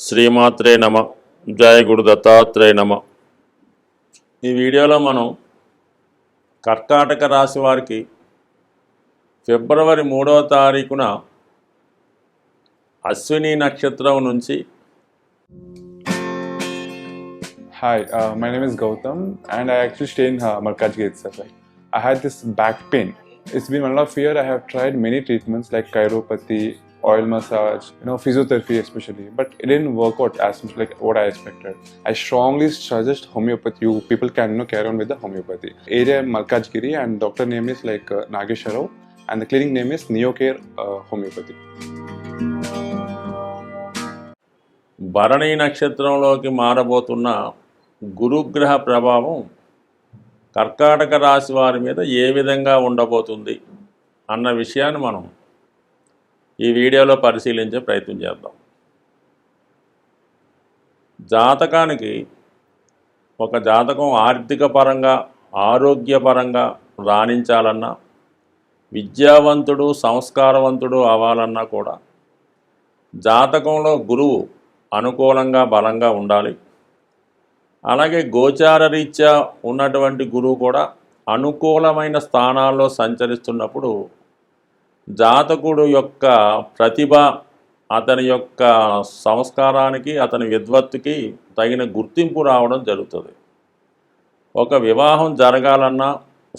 శ్రీమాత్రే నమ. జయ గురు దత్తాత్రేయ నమ. ఈ వీడియోలో మనం కర్కాటక రాశి వారికి ఫిబ్రవరి 3వ తారీఖున అశ్విని నక్షత్రం నుంచి. Hi, my name is Gautam and I actually stay in Malkajgiri itself. I had this back pain. It's been 1.5 years. I have tried many treatments like chiropathy, oil massage, physiotherapy especially, but it didn't work out as much like what I expected. I strongly suggest homeopathy. You people can carry on with the homeopathy. Area Malkajgiri and doctor name is Nageshwar and the clinic name is Neocare Homeopathy. Bharani నక్షత్రంలోకి మారబోతున్న గురుగ్రహ ప్రభావం కర్కాటక రాశి వారి మీద ఏ విధంగా ఉండబోతుంది అన్న విషయాన్ని మనం ఈ వీడియోలో పరిశీలించే ప్రయత్నం చేద్దాం. జాతకానికి ఒక జాతకం ఆర్థిక పరంగా ఆరోగ్యపరంగా రాణించాలన్నా, విద్యావంతుడు సంస్కారవంతుడు అవ్వాలన్నా కూడా జాతకంలో గురువు అనుకూలంగా బలంగా ఉండాలి. అలాగే గోచార రీత్యా ఉన్నటువంటి గురువు కూడా అనుకూలమైన స్థానాల్లో సంచరిస్తున్నప్పుడు జాతకుడు యొక్క ప్రతిభ, అతని యొక్క సంస్కారానికి, అతని విద్వత్తుకి తగిన గుర్తింపు రావడం జరుగుతుంది. ఒక వివాహం జరగాలన్నా,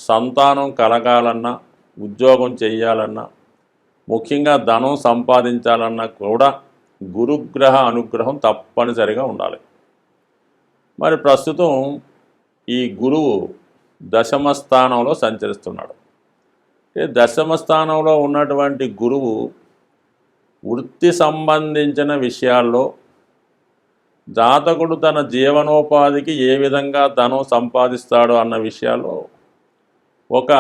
సంతానం కలగాలన్నా, ఉద్యోగం చేయాలన్నా, ముఖ్యంగా ధనం సంపాదించాలన్నా కూడా గురుగ్రహ అనుగ్రహం తప్పనిసరిగా ఉండాలి. మరి ప్రస్తుతం ఈ గురువు దశమ స్థానంలో సంచరిస్తున్నాడు. దశమ స్థానంలో ఉన్నటువంటి గురువు వృత్తి సంబంధించిన విషయాల్లో జాతకుడు తన జీవనోపాధికి ఏ విధంగా ధనం సంపాదిస్తాడో అన్న విషయాల్లో ఒక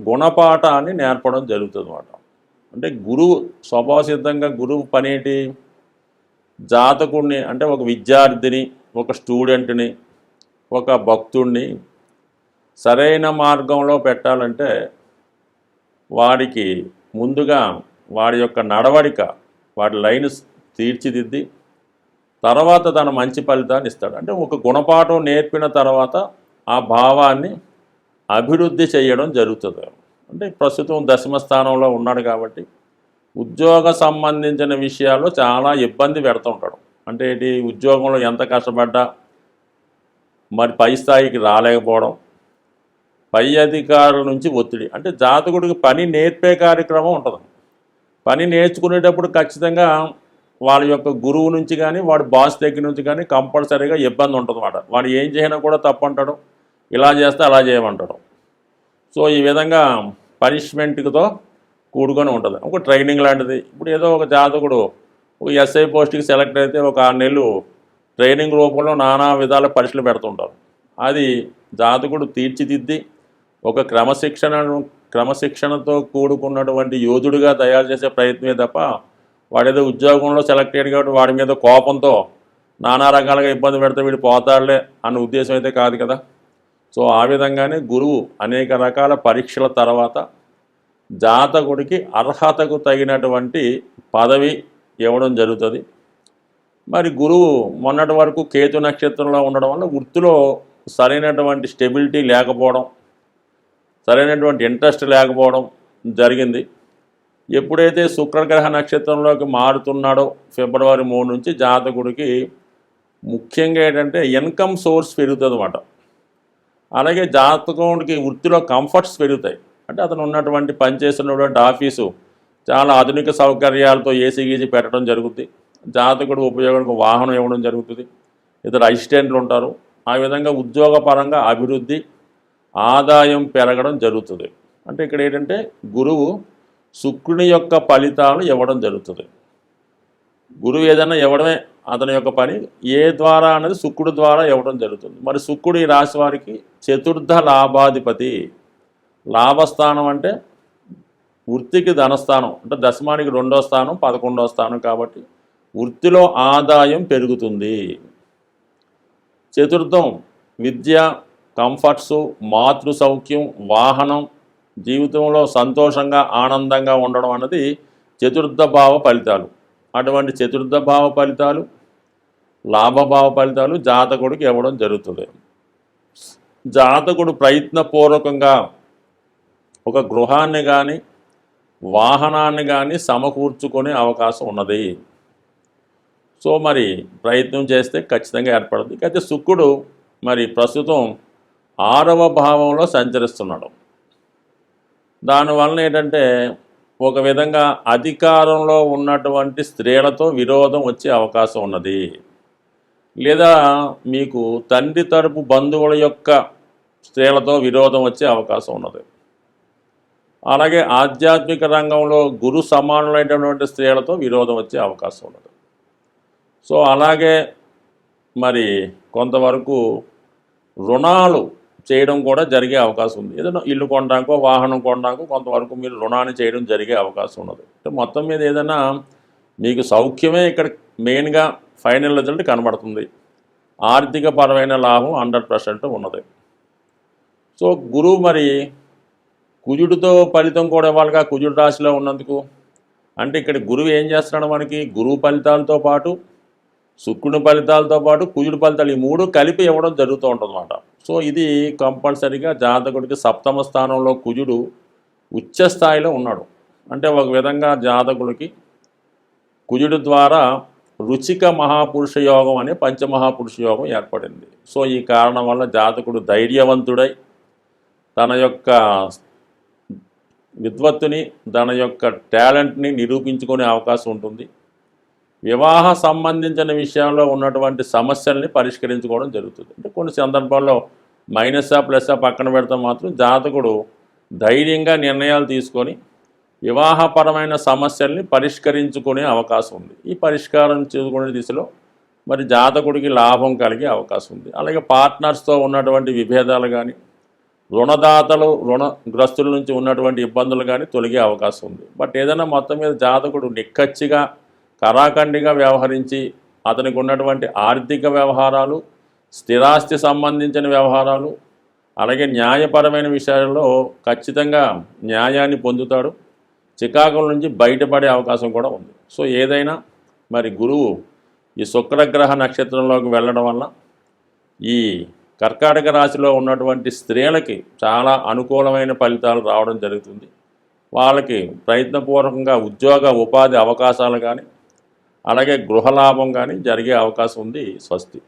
గుణపాఠాన్ని నేర్పడం జరుగుతుంది అన్నమాట. అంటే గురువు స్వభావసిద్ధంగా గురువు పనేటి, జాతకుడిని అంటే ఒక విద్యార్థిని, ఒక స్టూడెంట్ని, ఒక భక్తుడిని సరైన మార్గంలో పెట్టాలంటే వాడికి ముందుగా వాడి యొక్క నడవడిక, వాడి లైన్ తీర్చిదిద్ది తర్వాత తన మంచి ఫలితాన్ని ఇస్తాడు. అంటే ఒక గుణపాఠం నేర్పిన తర్వాత ఆ భావాన్ని అభివృద్ధి చేయడం జరుగుతుంది. అంటే ప్రస్తుతం దశమ స్థానంలో ఉన్నాడు కాబట్టి ఉద్యోగ సంబంధించిన విషయాల్లో చాలా ఇబ్బంది పెడుతూ ఉంటాడు. అంటే ఏంటి, ఉద్యోగంలో ఎంత కష్టపడ్డా మరి పై స్థాయికి రాలేకపోవడం, పై అధికారుల నుంచి ఒత్తిడి. అంటే జాతకుడికి పని నేర్పే కార్యక్రమం ఉంటుంది. పని నేర్చుకునేటప్పుడు ఖచ్చితంగా వాళ్ళ యొక్క గురువు నుంచి కానీ వాడి బాస్ దగ్గర నుంచి కానీ కంపల్సరీగా ఇబ్బంది ఉంటుంది అన్నమాట. వాడు ఏం చేయనా కూడా తప్పంటాడు, ఇలా చేస్తే అలా చేయమంటాడు. సో ఈ విధంగా పనిష్మెంట్తో కూడుకొని ఉంటుంది. ఒక ట్రైనింగ్ లాంటిది. ఇప్పుడు ఏదో ఒక జాతకుడు ఒక ఎస్ఐ పోస్ట్కి సెలెక్ట్ అయితే ఒక 6 నెలలు ట్రైనింగ్ రూపంలో నానా విధాల పరీక్షలు పెడుతుంటారు. అది జాతకుడు తీర్చిదిద్ది ఒక క్రమశిక్షణతో కూడుకున్నటువంటి యోధుడిగా తయారు చేసే ప్రయత్నమే తప్ప వాడేదో ఉద్యోగంలో సెలెక్ట్ అయ్యాడు కాబట్టి వాడి మీద కోపంతో నానా రకాలుగా ఇబ్బంది పెడితే వీడు పోతాడులే అన్న ఉద్దేశం అయితే కాదు కదా. సో ఆ విధంగానే గురువు అనేక రకాల పరీక్షల తర్వాత జాతకుడికి అర్హతకు తగినటువంటి పదవి ఇవ్వడం జరుగుతుంది. మరి గురువు మొన్నటి వరకు కేతు నక్షత్రంలో ఉండడం వల్ల వృత్తిలో సరైనటువంటి స్టెబిలిటీ లేకపోవడం, సరైనటువంటి ఇంట్రెస్ట్ లేకపోవడం జరిగింది. ఎప్పుడైతే శుక్రగ్రహ నక్షత్రంలోకి మారుతున్నాడో ఫిబ్రవరి 3 నుంచి జాతకుడికి ముఖ్యంగా ఏంటంటే ఇన్కమ్ సోర్స్ పెరుగుతుంది అన్నమాట. అలాగే జాతకుడికి వృత్తిలో కంఫర్ట్స్ పెరుగుతాయి. అంటే అతను ఉన్నటువంటి పనిచేస్తున్నటువంటి ఆఫీసు చాలా ఆధునిక సౌకర్యాలతో ఏసీ గీసి పెట్టడం జరుగుతుంది. జాతకుడు ఉపయోగానికి వాహనం ఇవ్వడం జరుగుతుంది. ఇతర అసిస్టెంట్లు ఉంటారు. ఆ విధంగా ఉద్యోగపరంగా అభివృద్ధి, ఆదాయం పెరగడం జరుగుతుంది. అంటే ఇక్కడ ఏంటంటే గురువు శుక్రుని యొక్క ఫలితాలు ఇవ్వడం జరుగుతుంది. గురువు ఏదైనా ఇవ్వడమే అతని యొక్క పని. ఏ ద్వారా అనేది శుక్రుడి ద్వారా ఇవ్వడం జరుగుతుంది. మరి శుక్రుడు ఈ రాశి వారికి చతుర్థ లాభాధిపతి. లాభస్థానం అంటే వృత్తికి ధనస్థానం, అంటే దశమానికి 2వ స్థానం, 11వ స్థానం కాబట్టి వృత్తిలో ఆదాయం పెరుగుతుంది. చతుర్థం విద్య, కంఫర్ట్సు, మాతృ సౌఖ్యం, వాహనం, జీవితంలో సంతోషంగా ఆనందంగా ఉండడం అన్నది చతుర్థ భావ ఫలితాలు. అటువంటి చతుర్థ భావ ఫలితాలు లాభభావ ఫలితాలు జాతకుడికి ఇవ్వడం జరుగుతుంది. జాతకుడు ప్రయత్నపూర్వకంగా ఒక గృహాన్ని కానీ వాహనాన్ని కానీ సమకూర్చుకునే అవకాశం ఉన్నది. సో మరి ప్రయత్నం చేస్తే ఖచ్చితంగా ఏర్పడుతుంది. అయితే శుక్రుడు మరి ప్రస్తుతం 6వ భావంలో సంచరిస్తున్నాడు. దానివలన ఏంటంటే ఒక విధంగా అధికారంలో ఉన్నటువంటి స్త్రీలతో విరోధం వచ్చే అవకాశం ఉన్నది. లేదా మీకు తండ్రి తరపు బంధువుల యొక్క స్త్రీలతో విరోధం వచ్చే అవకాశం ఉన్నది. అలాగే ఆధ్యాత్మిక రంగంలో గురు సమానులైనటువంటి స్త్రీలతో విరోధం వచ్చే అవకాశం ఉన్నది. సో అలాగే మరి కొంతవరకు రుణాలు చేయడం కూడా జరిగే అవకాశం ఉంది. ఏదైనా ఇల్లు కొనడానికో వాహనం కొనడానికో కొంతవరకు మీరు రుణాన్ని చేయడం జరిగే అవకాశం ఉన్నది. అంటే మొత్తం మీద ఏదైనా మీకు సౌఖ్యమే ఇక్కడ మెయిన్గా ఫైనల్ రిజల్ట్ కనబడుతుంది. ఆర్థిక పరమైన లాభం 100% ఉన్నది. సో గురువు మరి కుజుడితో ఫలితం కూడా ఇవ్వాలిగా, కుజుడు రాశిలో ఉన్నందుకు. అంటే ఇక్కడ గురువు ఏం చేస్తున్నాడు, మనకి గురువు ఫలితాలతో పాటు శుక్రుని ఫలితాలతో పాటు కుజుడు ఫలితాలు ఈ 3 కలిపి ఇవ్వడం జరుగుతూ ఉంటుందన్నమాట. సో ఇది కంపల్సరీగా జాతకుడికి 7వ స్థానంలో కుజుడు ఉచ్చ స్థాయిలో ఉన్నాడు. అంటే ఒక విధంగా జాతకుడికి కుజుడు ద్వారా రుచిక మహాపురుష యోగం అనే పంచమహాపురుష యోగం ఏర్పడింది. సో ఈ కారణం వల్ల జాతకుడు ధైర్యవంతుడై తన యొక్క విద్వత్తుని తన యొక్క టాలెంట్ని నిరూపించుకునే అవకాశం ఉంటుంది. వివాహ సంబంధించిన విషయంలో ఉన్నటువంటి సమస్యల్ని పరిష్కరించుకోవడం జరుగుతుంది. అంటే కొన్ని సందర్భాల్లో మైనసా ప్లస్సా పక్కన పెడితే మాత్రం జాతకుడు ధైర్యంగా నిర్ణయాలు తీసుకొని వివాహపరమైన సమస్యల్ని పరిష్కరించుకునే అవకాశం ఉంది. ఈ పరిష్కారం చేసుకునే దిశలో మరి జాతకుడికి లాభం కలిగే అవకాశం ఉంది. అలాగే పార్ట్నర్స్తో ఉన్నటువంటి విభేదాలు కానీ రుణదాతలు రుణగ్రస్తుల నుంచి ఉన్నటువంటి ఇబ్బందులు కానీ తొలగే అవకాశం ఉంది. బట్ ఏదైనా మొత్తం మీద జాతకుడు నిక్కచ్చిగా కరాఖండిగా వ్యవహరించి అతనికి ఉన్నటువంటి ఆర్థిక వ్యవహారాలు, స్థిరాస్తి సంబంధించిన వ్యవహారాలు, అలాగే న్యాయపరమైన విషయాల్లో ఖచ్చితంగా న్యాయాన్ని పొందుతాడు. చికాకుల నుంచి బయటపడే అవకాశం కూడా ఉంది. సో ఏదైనా మరి గురువు ఈ శుక్రగ్రహ నక్షత్రంలోకి వెళ్ళడం వల్ల ఈ కర్కాటక రాశిలో ఉన్నటువంటి స్త్రీలకి చాలా అనుకూలమైన ఫలితాలు రావడం జరుగుతుంది. వాళ్ళకి ప్రయత్నపూర్వకంగా ఉద్యోగ ఉపాధి అవకాశాలు కానీ అలాగే గృహలాభం కానీ జరిగే అవకాశం ఉంది. స్వస్తి.